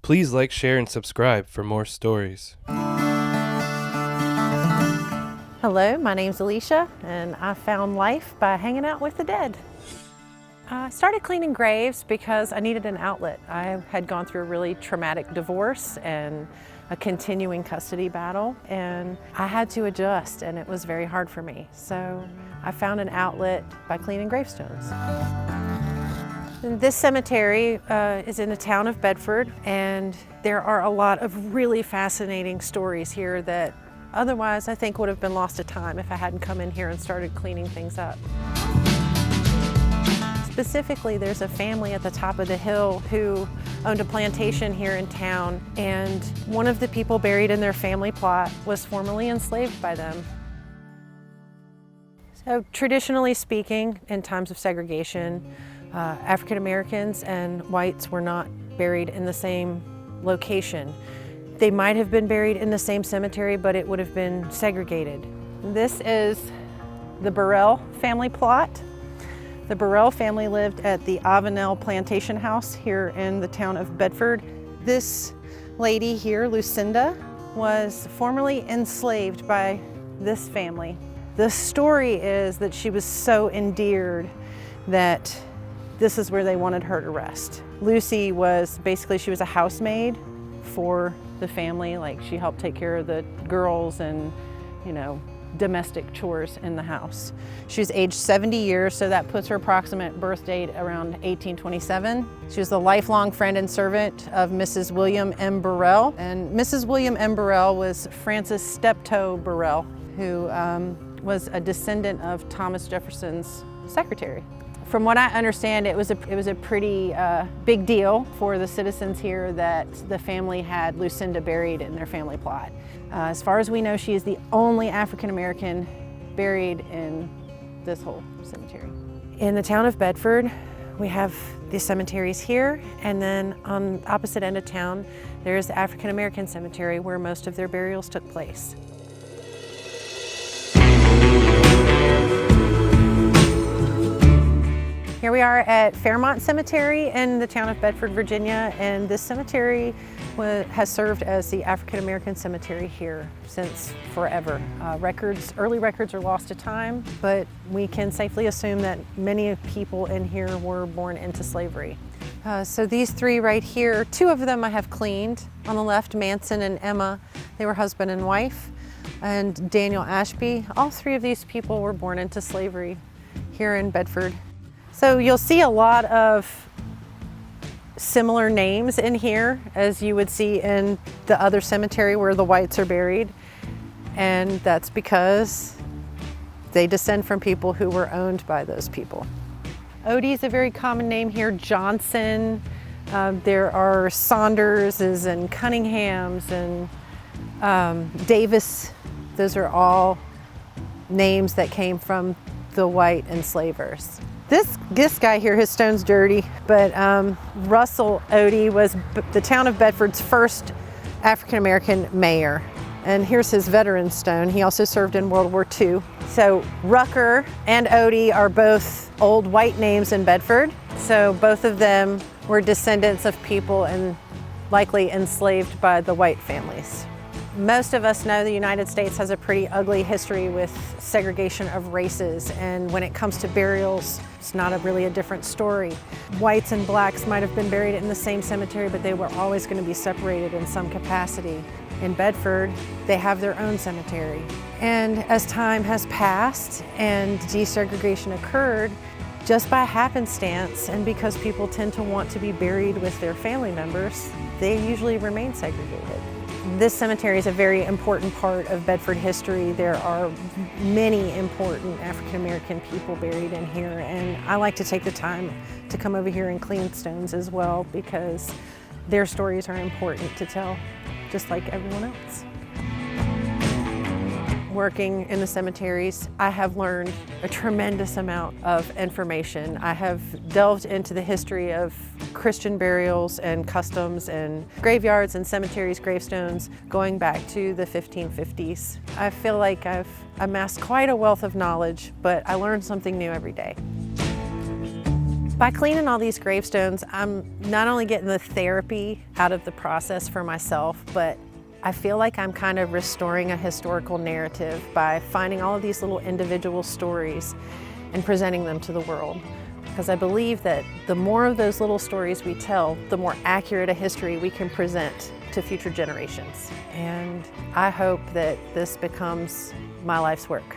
Please like, share, and subscribe for more stories. Hello, my name's Alicia, and I found life by hanging out with the dead. I started cleaning graves because I needed an outlet. I had gone through a really traumatic divorce and a continuing custody battle, and I had to adjust, and it was very hard for me. So I found an outlet by cleaning gravestones. This cemetery is in the town of Bedford, and there are a lot of really fascinating stories here that otherwise I think would have been lost to time if I hadn't come in here and started cleaning things up. Specifically, there's a family at the top of the hill who owned a plantation here in town, and one of the people buried in their family plot was formerly enslaved by them. So traditionally speaking, in times of segregation, African Americans and whites were not buried in the same location. They might have been buried in the same cemetery, but it would have been segregated. This is the Burrell family plot. The Burrell family lived at the Avenel Plantation House here in the town of Bedford. This lady here, Lucinda, was formerly enslaved by this family. The story is that she was so endeared that this is where they wanted her to rest. Lucy was basically, she was a housemaid for the family. Like, she helped take care of the girls and, domestic chores in the house. She was aged 70 years, so that puts her approximate birth date around 1827. She was the lifelong friend and servant of Mrs. William M. Burrell. And Mrs. William M. Burrell was Frances Steptoe Burrell, who was a descendant of Thomas Jefferson's secretary. From what I understand, it was a pretty big deal for the citizens here that the family had Lucinda buried in their family plot. As far as we know, she is the only African American buried in this whole cemetery. In the town of Bedford, we have the cemeteries here, and then on the opposite end of town, there is the African American cemetery where most of their burials took place. Here we are at Fairmont Cemetery in the town of Bedford, Virginia, and this cemetery has served as the African American cemetery here since forever. Early records are lost to time, but we can safely assume that many people in here were born into slavery. So these three right here, two of them I have cleaned. On the left, Manson and Emma, they were husband and wife, and Daniel Ashby. All three of these people were born into slavery here in Bedford. So you'll see a lot of similar names in here as you would see in the other cemetery where the whites are buried. And that's because they descend from people who were owned by those people. Odie is a very common name here. Johnson, there are Saunderses and Cunninghams and Davis. Those are all names that came from the white enslavers. This guy here, his stone's dirty, but Russell Odie was the town of Bedford's first African-American mayor. And here's his veteran stone. He also served in World War II. So Rucker and Odie are both old white names in Bedford. So both of them were descendants of people and likely enslaved by the white families. Most of us know the United States has a pretty ugly history with segregation of races, and when it comes to burials, it's not really a different story. Whites and blacks might have been buried in the same cemetery, but they were always going to be separated in some capacity. In Bedford, they have their own cemetery. And as time has passed and desegregation occurred, just by happenstance, and because people tend to want to be buried with their family members, they usually remain segregated. This cemetery is a very important part of Bedford history. There are many important African American people buried in here, and I like to take the time to come over here and clean stones as well because their stories are important to tell, just like everyone else. Working in the cemeteries, I have learned a tremendous amount of information. I have delved into the history of Christian burials and customs and graveyards and cemeteries, gravestones, going back to the 1550s. I feel like I've amassed quite a wealth of knowledge, but I learn something new every day. By cleaning all these gravestones, I'm not only getting the therapy out of the process for myself, but I feel like I'm kind of restoring a historical narrative by finding all of these little individual stories and presenting them to the world. Because I believe that the more of those little stories we tell, the more accurate a history we can present to future generations. And I hope that this becomes my life's work.